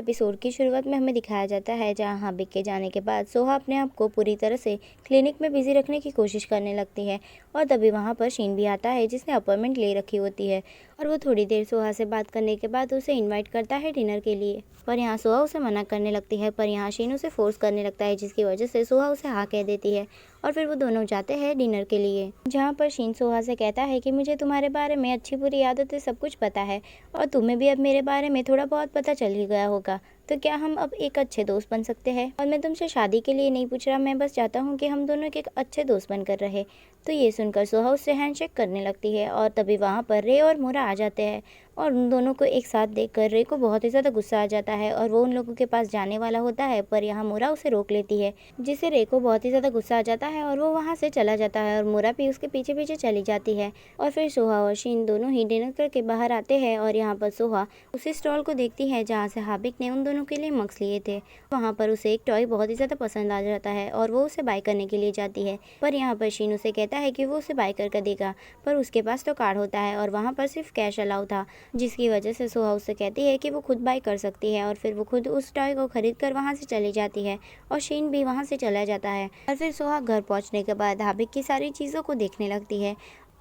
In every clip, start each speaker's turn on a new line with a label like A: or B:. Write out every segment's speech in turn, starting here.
A: Episode की शुरुआत में हमें दिखाया जाता है जहां हाबिब के जाने के बाद सोहा अपने आप को पूरी तरह से क्लिनिक में बिजी रखने की कोशिश करने लगती है। और तभी वहां पर शीन भी आता है जिसने अपॉइंटमेंट ले रखी होती है और वो थोड़ी देर सोहा से बात करने के बाद उसे इनवाइट करता है डिनर के लिए। पर यहाँ सोहा उसे मना करने लगती है, पर यहाँ शीन उसे फोर्स करने लगता है जिसकी वजह से सोहा उसे हाँ कह देती है और फिर वो दोनों जाते हैं डिनर के लिए, जहाँ पर शीन सोहा से कहता है कि मुझे तुम्हारे बारे में अच्छी बुरी आदतें सब कुछ पता है और तुम्हें भी अब मेरे बारे में थोड़ा बहुत पता चल ही गया होगा, तो क्या हम अब एक अच्छे दोस्त बन सकते हैं। और मैं तुमसे शादी के लिए नहीं पूछ रहा, मैं बस चाहता हूँ कि हम दोनों एक अच्छे दोस्त बनकर रहे। तो ये सुनकर सोहा उससे हैंडशेक करने लगती है और तभी वहाँ पर रे और मोरा आ जाते हैं और उन दोनों को एक साथ देखकर रे को बहुत ही ज़्यादा गुस्सा आ जाता है और वो उन लोगों के पास जाने वाला होता है, पर यहाँ मोरा उसे रोक लेती है जिससे रे को बहुत ही ज़्यादा गुस्सा आ जाता है और वो वहाँ से चला जाता है और मोरा भी उसके पीछे पीछे चली जाती है। और फिर सोहा और शीन दोनों ही डिनर करके बाहर आते हैं और यहाँ पर सोहा उसी स्टॉल को देखती है जहाँ से हाबिब ने उन दोनों के लिए मग्स लिए थे। वहाँ पर उसे एक टॉय बहुत ही ज़्यादा पसंद आ जाता है और वो उसे बाय करने के लिए जाती है, पर यहाँ पर शीन उसे कहता है कि वो उसे बाय कर देगा, पर उसके पास तो कार्ड होता है और वहाँ पर सिर्फ कैश अलाउ था, जिसकी वजह से सोहा उससे कहती है कि वो खुद बाय कर सकती है और फिर वो खुद उस टॉय को खरीद कर वहाँ से चली जाती है और शीन भी वहाँ से चला जाता है। और फिर सोहा घर पहुँचने के बाद हाबिब की सारी चीज़ों को देखने लगती है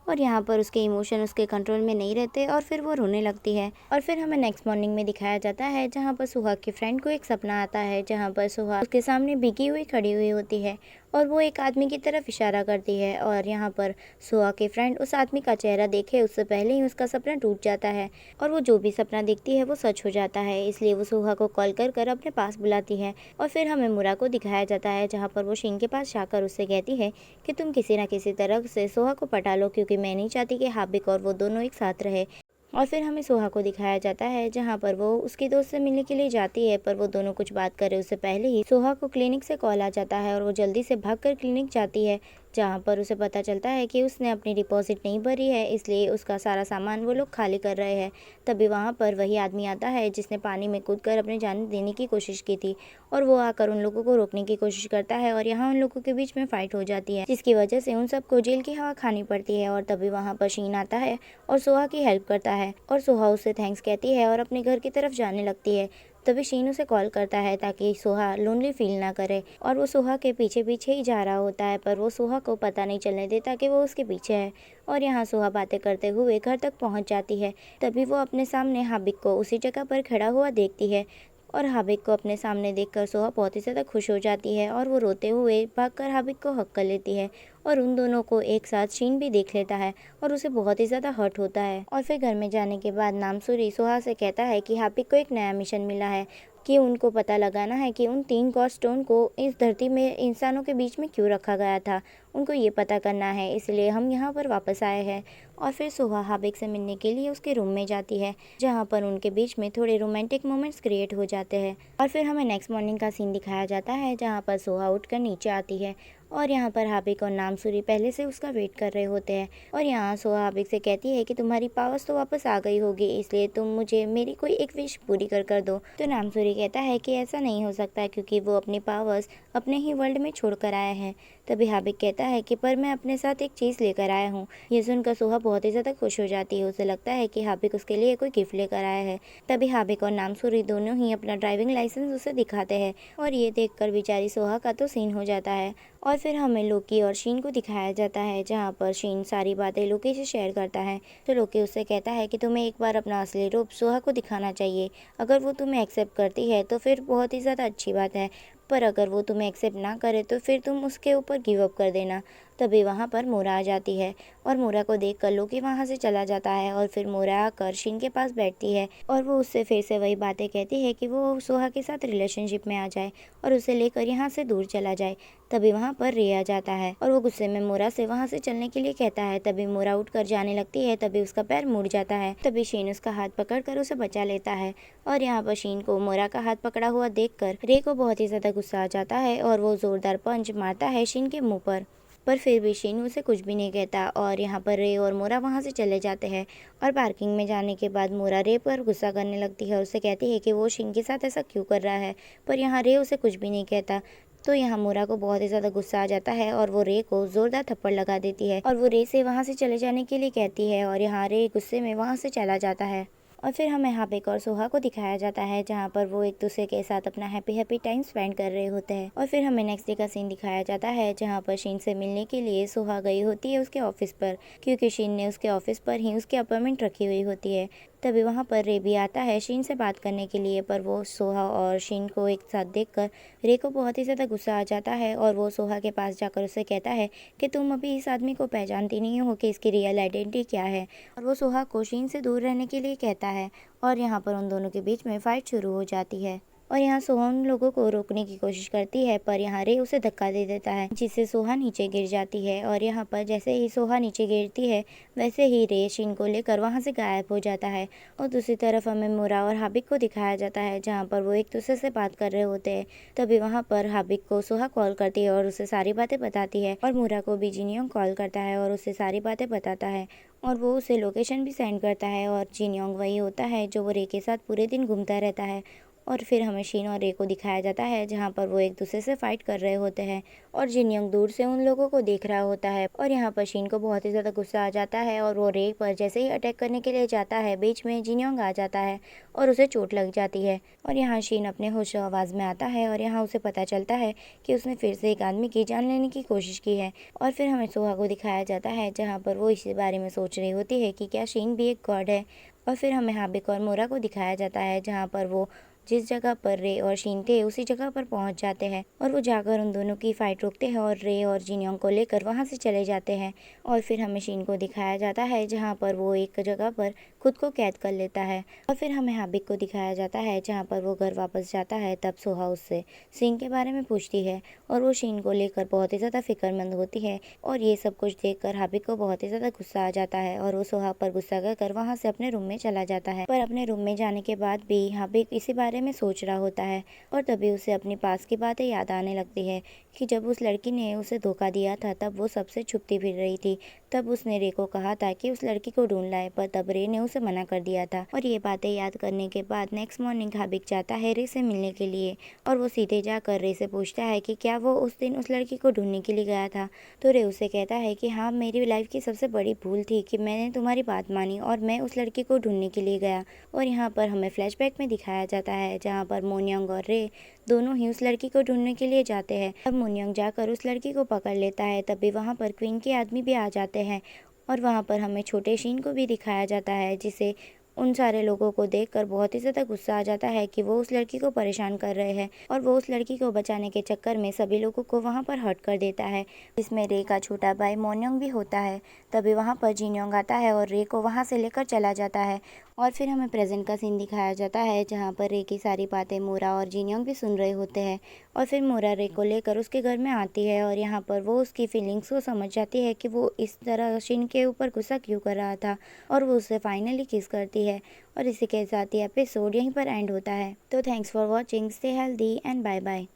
A: और यहाँ पर उसके इमोशन उसके कंट्रोल में नहीं रहते और फिर वो रोने लगती है। और फिर हमें नेक्स्ट मॉर्निंग में दिखाया जाता है जहाँ पर सुहा के फ्रेंड को एक सपना आता है जहाँ पर सुहा उसके सामने भीगी हुई खड़ी हुई होती है और वो एक आदमी की तरफ इशारा करती है और यहाँ पर सुहा के फ्रेंड उस आदमी का चेहरा देखे उससे पहले ही उसका सपना टूट जाता है और वो जो भी सपना देखती है वो सच हो जाता है, इसलिए वो सुहा को कॉल कर कर अपने पास बुलाती है। और फिर हमें मुरा को दिखाया जाता है जहाँ पर वो शीन के पास जाकर उससे कहती है कि तुम किसी न किसी तरह से सोहा को पटा लो, क्योंकि मैं नहीं चाहती कि हाबिब और वो दोनों एक साथ रहे। और फिर हमें सोहा को दिखाया जाता है जहाँ पर वो उसके दोस्त से मिलने के लिए जाती है, पर वो दोनों कुछ बात करे उससे पहले ही सोहा को क्लिनिक से कॉल आ जाता है और वो जल्दी से भागकर क्लिनिक जाती है, जहाँ पर उसे पता चलता है कि उसने अपनी डिपॉजिट नहीं भरी है, इसलिए उसका सारा सामान वो लोग खाली कर रहे हैं। तभी वहाँ पर वही आदमी आता है जिसने पानी में कूदकर अपनी जान देने की कोशिश की थी और वो आकर उन लोगों को रोकने की कोशिश करता है और यहाँ उन लोगों के बीच में फाइट हो जाती है, जिसकी वजह से उन सबको जेल की हवा खानी पड़ती है। और तभी वहाँ पर शीन आता है और सोहा की हेल्प करता है और सोहा उसे थैंक्स कहती है और अपने घर की तरफ जाने लगती है। तभी शीन उसे कॉल करता है ताकि सोहा लोनली फील ना करे और वो सोहा के पीछे पीछे ही जा रहा होता है, पर वो सोहा को पता नहीं चलने देता कि वो उसके पीछे है। और यहाँ सोहा बातें करते हुए घर तक पहुँच जाती है। तभी वो अपने सामने हाबिब को उसी जगह पर खड़ा हुआ देखती है और हाबिब को अपने सामने देखकर सोहा बहुत ही ज़्यादा खुश हो जाती है और वो रोते हुए भागकर हाबिब को हक कर लेती है और उन दोनों को एक साथ शीन भी देख लेता है और उसे बहुत ही ज़्यादा हर्ट होता है। और फिर घर में जाने के बाद नामसूरी सोहा से कहता है कि हाबिब को एक नया मिशन मिला है कि उनको पता लगाना है कि उन 3 गॉड स्टोन को इस धरती में इंसानों के बीच में क्यों रखा गया था, उनको ये पता करना है, इसलिए हम यहाँ पर वापस आए हैं। और फिर सोहा हाबिब से मिलने के लिए उसके रूम में जाती है जहाँ पर उनके बीच में थोड़े रोमांटिक मोमेंट्स क्रिएट हो जाते हैं। और फिर हमें नेक्स्ट मॉर्निंग का सीन दिखाया जाता है जहाँ पर सोहा उठकर नीचे आती है और यहाँ पर हाबिब और नामसूरी पहले से उसका वेट कर रहे होते हैं और यहाँ सोहा हाबिब से कहती है कि तुम्हारी पावर्स तो वापस आ गई होगी, इसलिए तुम मुझे मेरी कोई एक विश पूरी कर दो। तो नामसूरी कहता है कि ऐसा नहीं हो सकता क्योंकि वो अपनी पावर्स अपने ही वर्ल्ड में छोड़ कर आया है। तभी हाबिब कहता है कि पर मैं अपने साथ एक चीज़ लेकर आया हूँ। ये सुनकर सोहा बहुत ही ज़्यादा खुश हो जाती है, उसे लगता है कि हाबिब उसके लिए कोई गिफ्ट लेकर आया है। तभी हाबिब और नामसूरी दोनों ही अपना ड्राइविंग लाइसेंस उसे दिखाते हैं और ये देखकर बेचारी सोहा का तो सीन हो जाता है। और फिर हमें लोकी और शीन को दिखाया जाता है जहाँ पर शीन सारी बातें लोकी से शेयर करता है। तो लोकी उससे कहता है कि तुम्हें एक बार अपना असली रूप सोहा को दिखाना चाहिए, अगर वो तुम्हें एक्सेप्ट करती है तो फिर बहुत ही ज़्यादा अच्छी बात है, पर अगर वो तुम्हें एक्सेप्ट ना करे तो फिर तुम उसके ऊपर गिव अप कर देना। तभी वहाँ पर मोरा आ जाती है और मोरा को देख कर लोकी वहाँ से चला जाता है और फिर मोरा आकर शीन के पास बैठती है और वो उससे फिर से वही बातें कहती है कि वो सोहा के साथ रिलेशनशिप में आ जाए और उसे लेकर यहाँ से दूर चला जाए। तभी वहाँ पर रे आ जाता है और वो गुस्से में मोरा से वहाँ से चलने के लिए कहता है। तभी मोरा उठकर जाने लगती है, तभी उसका पैर मुड़ जाता है। तभी शीन उसका हाथ पकड़कर उसे बचा लेता है और यहाँ पर शीन को मोरा का हाथ पकड़ा हुआ देखकर रे को बहुत ही ज़्यादा गुस्सा आ जाता है और वो जोरदार पंच मारता है शीन के मुँह पर फिर भी शीन उसे कुछ भी नहीं कहता और यहाँ पर रे और मोरा वहाँ से चले जाते हैं। और पार्किंग में जाने के बाद मोरा रे पर गुस्सा करने लगती है और उसे कहती है कि वो शीन के साथ ऐसा क्यों कर रहा है, पर यहाँ रे उसे कुछ भी नहीं कहता। तो यहाँ मोरा को बहुत ही ज़्यादा गुस्सा आ जाता है और वो रे को ज़ोरदार थप्पड़ लगा देती है और वो रे से वहाँ से चले जाने के लिए कहती है और यहाँ रे गुस्से में वहाँ से चला जाता है। और फिर हमें हाबिक और सोहा को दिखाया जाता है जहाँ पर वो एक दूसरे के साथ अपना हैप्पी टाइम स्पेंड कर रहे होते हैं। और फिर हमें नेक्स्ट डे का सीन दिखाया जाता है जहाँ पर शीन से मिलने के लिए सोहा गई होती है उसके ऑफिस पर, क्योंकि शीन ने उसके ऑफिस पर ही उसकी अपॉइंटमेंट रखी हुई होती है। तभी वहाँ पर रे भी आता है शीन से बात करने के लिए, पर वो सोहा और शीन को एक साथ देखकर रे को बहुत ही ज़्यादा गुस्सा आ जाता है और वो सोहा के पास जाकर उससे कहता है कि तुम अभी इस आदमी को पहचानती नहीं हो कि इसकी रियल आइडेंटिटी क्या है। और वो सोहा को शीन से दूर रहने के लिए कहता है और यहाँ पर उन दोनों के बीच में फाइट शुरू हो जाती है। और यहाँ सोहा उन लोगों को रोकने की कोशिश करती है, पर यहाँ रे उसे धक्का दे देता है जिससे सोहा नीचे गिर जाती है। और यहाँ पर जैसे ही सोहा नीचे गिरती है वैसे ही रे शीन को लेकर वहाँ से गायब हो जाता है। और दूसरी तरफ हमें मुरा और हाबिक को दिखाया जाता है जहाँ पर वो एक दूसरे से बात कर रहे होते हैं। तभी वहाँ पर हाबिक को सोहा कॉल करती है और उसे सारी बातें बताती है, और मुरा को भी जिनियोंग कॉल करता है और उसे सारी बातें बताता है, और वो उसे लोकेशन भी सेंड करता है। और जिनियोंग वही होता है जो वो रे के साथ पूरे दिन घूमता रहता है। और फिर हमें शीन और रे को दिखाया जाता है जहाँ पर वो एक दूसरे से फाइट कर रहे होते हैं, और जिनयोंग दूर से उन लोगों को देख रहा होता है। और यहाँ पर शीन को बहुत ही ज़्यादा गुस्सा आ जाता है और वो रे पर जैसे ही अटैक करने के लिए जाता है बीच में जिनयोंग आ जाता है और उसे चोट लग जाती है। और यहाँ शीन अपने होश आवाज़ में आता है और यहाँ उसे पता चलता है कि उसने फिर से एक आदमी की जान लेने की कोशिश की है। और फिर हमें सोहा को दिखाया जाता है जहाँ पर वो इसी बारे में सोच रही होती है कि क्या शीन भी एक गॉड है। और फिर हमें हाबिक और मोरा को दिखाया जाता है जहाँ पर वो जिस जगह पर रे और शीन थे उसी जगह पर पहुंच जाते हैं, और वो जाकर उन दोनों की फाइट रोकते हैं और रे और जिनयोंग को लेकर वहां से चले जाते हैं। और फिर हमें शीन को दिखाया जाता है जहां पर वो एक जगह पर खुद को कैद कर लेता है। और फिर हमें हाबिक को दिखाया जाता है जहाँ पर वो घर वापस जाता है। तब सोहा उससे शीन के बारे में पूछती है और वो शीन को लेकर बहुत ही ज़्यादा फिक्रमंद होती है। और ये सब कुछ देखकर हाबिक को बहुत ही ज़्यादा गुस्सा आ जाता है और वो सोहा पर गुस्सा कर वहाँ से अपने रूम में चला जाता है। पर अपने रूम में जाने के बाद भी हाबिक इसी बारे में सोच रहा होता है, और तभी उसे अपनी पास की बातें याद आने लगती है कि जब उस लड़की ने उसे धोखा दिया था तब वो सबसे छुपती फिर रही थी। तब उसने रे को कहा था कि उस लड़की को ढूंढ लाए, पर तब रे ने उसे मना कर दिया था। और ये बातें याद करने के बाद नेक्स्ट मॉर्निंग हाबिक जाता है रे से मिलने के लिए, और वो सीधे जाकर रे से पूछता है कि क्या वो उस दिन उस लड़की को ढूंढने के लिए गया था। तो रे उसे कहता है कि हाँ, मेरी लाइफ की सबसे बड़ी भूल थी कि मैंने तुम्हारी बात मानी और मैं उस लड़की को ढूंढने के लिए गया। और यहाँ पर हमें फ्लैशबैक में दिखाया जाता है जहाँ पर मोन्योंग और रे दोनों ही उस लड़की को ढूंढने के लिए जाते हैं, और मोन्योंग जाकर उस लड़की को पकड़ लेता है। तभी वहाँ पर क्वीन के आदमी भी आ जाते हैं, और वहाँ पर हमें छोटे शीन को भी दिखाया जाता है जिसे उन सारे लोगों को देखकर बहुत ही ज़्यादा गुस्सा आ जाता है कि वो उस लड़की को परेशान कर रहे हैं, और वो उस लड़की को बचाने के चक्कर में सभी लोगों को वहाँ पर हर्ट कर देता है, जिसमें रे का छोटा भाई मोन्योंग भी होता है। तभी वहाँ पर जिन्योंग आता है और रे को वहाँ से लेकर चला जाता है। और फिर हमें प्रेजेंट का सीन दिखाया जाता है जहाँ पर रे की सारी बातें मोरा और जिन्योंग भी सुन रहे होते हैं। और फिर मोरा रे को लेकर उसके घर में आती है, और यहाँ पर वो उसकी फीलिंग्स को समझ जाती है कि वो इस तरह शिन के ऊपर गुस्सा क्यों कर रहा था, और वो उसे फाइनली किस करती है। और इसी के साथ ही एपिसोड यहीं पर एंड होता है। तो thanks for watching, stay healthy and bye bye.